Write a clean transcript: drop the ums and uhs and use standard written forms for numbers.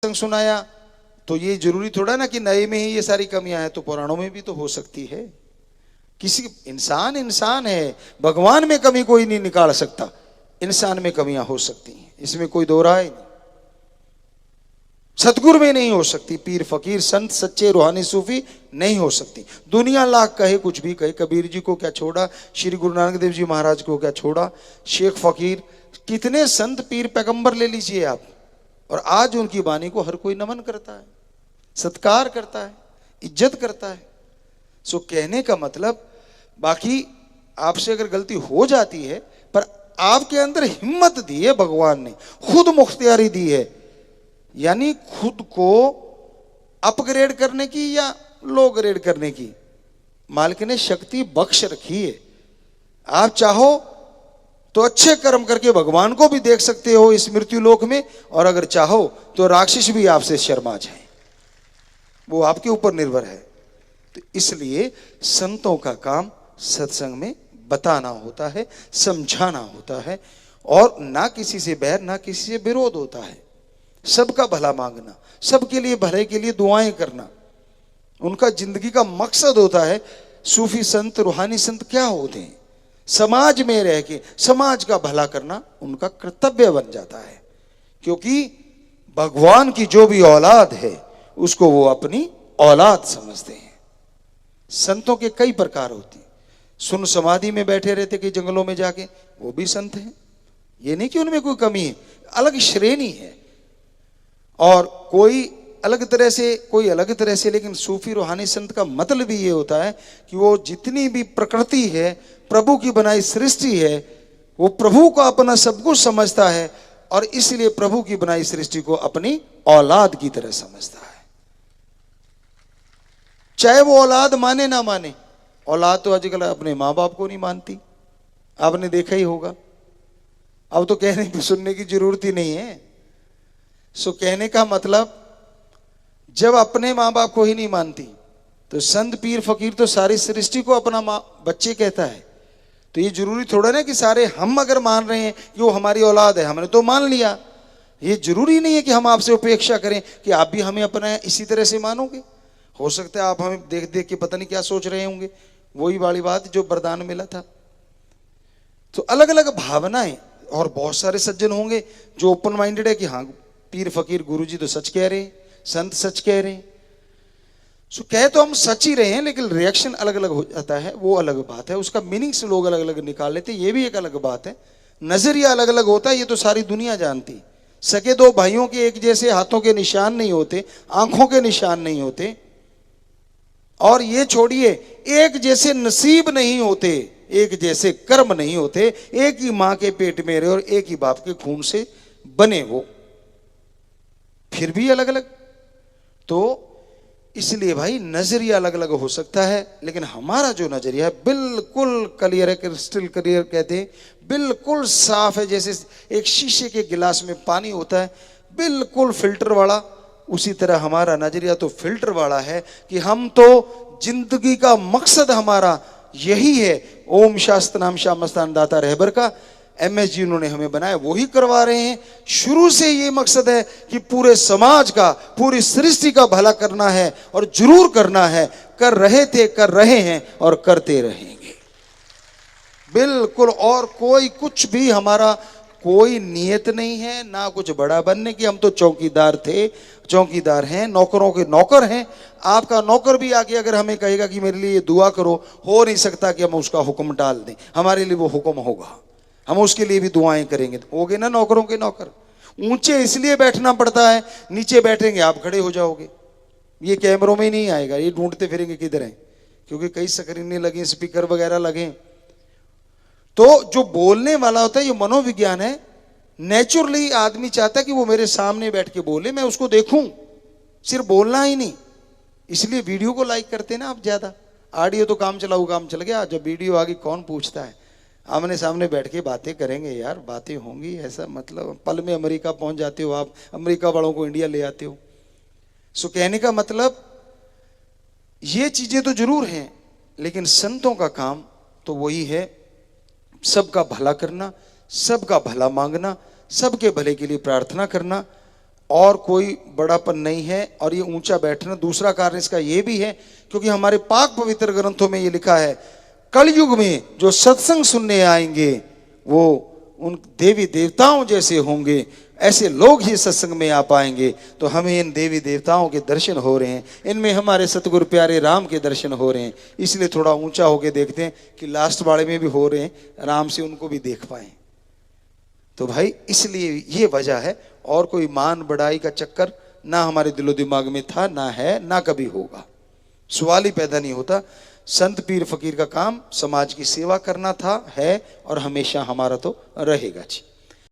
सत्संग सुनाया तो ये जरूरी थोड़ा ना कि नए में ही ये सारी कमियां हैं, तो पुराणों में भी तो हो सकती है। किसी इंसान इंसान है, भगवान में कमी कोई नहीं निकाल सकता, इंसान में कमियां हो सकती हैं, इसमें कोई दो राय नहीं। सतगुरु में नहीं हो सकती, पीर फकीर संत सच्चे रूहानी सूफी नहीं हो सकती। दुनिया लाख कहे कुछ भी कहे, कबीर जी को क्या छोड़ा, श्री गुरु नानक देव जी महाराज को क्या छोड़ा, शेख फकीर, कितने संत पीर पैगंबर ले लीजिए आप, और आज उनकी वाणी को हर कोई नमन करता है, सत्कार करता है, इज्जत करता है। सो कहने का मतलब, बाकी आपसे अगर गलती हो जाती है, पर आपके अंदर हिम्मत दी है भगवान ने, खुद मुख्तियारी दी है, यानी खुद को अपग्रेड करने की या लो ग्रेड करने की मालिक ने शक्ति बख्श रखी है। आप चाहो तो अच्छे कर्म करके भगवान को भी देख सकते हो इस मृत्यु लोक में, और अगर चाहो तो राक्षस भी आपसे शर्मा जाए, वो आपके ऊपर निर्भर है। तो इसलिए संतों का काम सत्संग में बताना होता है, समझाना होता है, और ना किसी से बैर ना किसी से विरोध होता है, सबका भला मांगना, सबके लिए भले के लिए दुआएं करना उनका जिंदगी का मकसद होता है। सूफी संत रूहानी संत क्या होते हैं, समाज में रह के समाज का भला करना उनका कर्तव्य बन जाता है, क्योंकि भगवान की जो भी औलाद है उसको वो अपनी औलाद समझते हैं। संतों के कई प्रकार होती हैं, सुन समाधि में बैठे रहते कि जंगलों में जाके, वो भी संत हैं, ये नहीं कि उनमें कोई कमी है, अलग श्रेणी है, और कोई अलग तरह से कोई अलग तरह से। लेकिन सूफी रूहानी संत का मतलब भी ये होता है कि वो जितनी भी प्रकृति है, प्रभु की बनाई सृष्टि है, वो प्रभु को अपना सब कुछ समझता है, और इसलिए प्रभु की बनाई सृष्टि को अपनी औलाद की तरह समझता है, चाहे वो औलाद माने ना माने। औलाद तो आजकल अपने माँ बाप को नहीं मानती, आपने देखा ही होगा। अब तो कहने सुनने की जरूरत ही नहीं है। सो कहने का मतलब, जब अपने माँ बाप को ही नहीं मानती, तो संत पीर फकीर तो सारी सृष्टि को अपना माँ बच्चे कहता है। तो ये जरूरी थोड़ा ना कि सारे हम अगर मान रहे हैं कि वो हमारी औलाद है, हमने तो मान लिया, ये जरूरी नहीं है कि हम आपसे उपेक्षा करें कि आप भी हमें अपना इसी तरह से मानोगे। हो सकता है आप हमें देख देख के पता नहीं क्या सोच रहे होंगे, वही वाली बात जो वरदान मिला था। तो अलग अलग भावनाएं, और बहुत सारे सज्जन होंगे जो ओपन माइंडेड है कि हाँ पीर फकीर गुरुजी तो सच कह रहे हैं, संत सच कह रहे हैं। सो कह तो हम सच ही रहे हैं, लेकिन रिएक्शन अलग अलग हो जाता है, वो अलग बात है। उसका मीनिंग से लोग अलग अलग निकाल लेते हैं, ये भी एक अलग बात है। नजरिया अलग अलग होता है, ये तो सारी दुनिया जानती। सके दो भाइयों के एक जैसे हाथों के निशान नहीं होते, आंखों के निशान नहीं होते, और ये छोड़िए एक जैसे नसीब नहीं होते, एक जैसे कर्म नहीं होते, एक ही मां के पेट में रहे और एक ही बाप के खून से बने हो, फिर भी अलग अलग। तो इसलिए भाई नजरिया अलग अलग हो सकता है, लेकिन हमारा जो नजरिया है बिल्कुल क्लियर है, क्रिस्टल क्लियर कहते हैं, बिल्कुल साफ है। जैसे एक शीशे के गिलास में पानी होता है बिल्कुल फिल्टर वाला, उसी तरह हमारा नजरिया तो फिल्टर वाला है कि हम तो जिंदगी का मकसद हमारा यही है। ओम शास्त्र नाम श्यामस्तान दाता रहबर का MS जी उन्होंने हमें बनाया, वही करवा रहे हैं। शुरू से ये मकसद है कि पूरे समाज का, पूरी सृष्टि का भला करना है, और जरूर करना है, कर रहे थे, कर रहे हैं, और करते रहेंगे बिल्कुल। और कोई कुछ भी हमारा कोई नियत नहीं है, ना कुछ बड़ा बनने की। हम तो चौकीदार थे, चौकीदार हैं, नौकरों के नौकर हैं। आपका नौकर भी आके अगर हमें कहेगा कि मेरे लिए दुआ करो, हो नहीं सकता कि हम उसका हुक्म डाल दें, हमारे लिए वो हुक्म होगा, हम उसके लिए भी दुआएं करेंगे। हो गए ना नौकरों के नौकर। ऊंचे इसलिए बैठना पड़ता है, नीचे बैठेंगे आप खड़े हो जाओगे, ये कैमरों में नहीं आएगा, ये ढूंढते फिरेंगे किधर है, क्योंकि कई स्क्रीनें लगी, स्पीकर वगैरह लगे। तो जो बोलने वाला होता है, ये मनोविज्ञान है, नेचुरली आदमी चाहता है कि वो मेरे सामने बैठ के बोले, मैं उसको देखूं, सिर्फ बोलना ही नहीं। इसलिए वीडियो को लाइक करते ना आप ज्यादा, ऑडियो तो काम चलाओ काम चल गया, जब वीडियो आ गई कौन पूछता है। आमने सामने बैठ के बातें करेंगे यार, बातें होंगी, ऐसा मतलब पल में अमेरिका पहुंच जाते हो आप, अमेरिका वालों को इंडिया ले आते हो। सो कहने का मतलब ये चीजें तो जरूर हैं, लेकिन संतों का काम तो वही है, सबका भला करना, सबका भला मांगना, सबके भले के लिए प्रार्थना करना, और कोई बड़ापन नहीं है। और ये ऊंचा बैठना, दूसरा कारण इसका ये भी है क्योंकि हमारे पाक पवित्र ग्रंथों में ये लिखा है, कलयुग में जो सत्संग सुनने आएंगे वो उन देवी देवताओं जैसे होंगे, ऐसे लोग ही सत्संग में आ पाएंगे। तो हमें इन देवी देवताओं के दर्शन हो रहे हैं, इनमें हमारे सतगुरु प्यारे राम के दर्शन हो रहे हैं, इसलिए थोड़ा ऊंचा होके देखते हैं कि लास्ट वाले में भी हो रहे हैं, राम से उनको भी देख पाए। तो भाई इसलिए ये वजह है, और कोई मान बढ़ाई का चक्कर ना हमारे दिलो दिमाग में था, ना है, ना कभी होगा, सवाल ही पैदा नहीं होता। संत पीर फकीर का काम समाज की सेवा करना था, है और हमेशा हमारा तो रहेगा जी।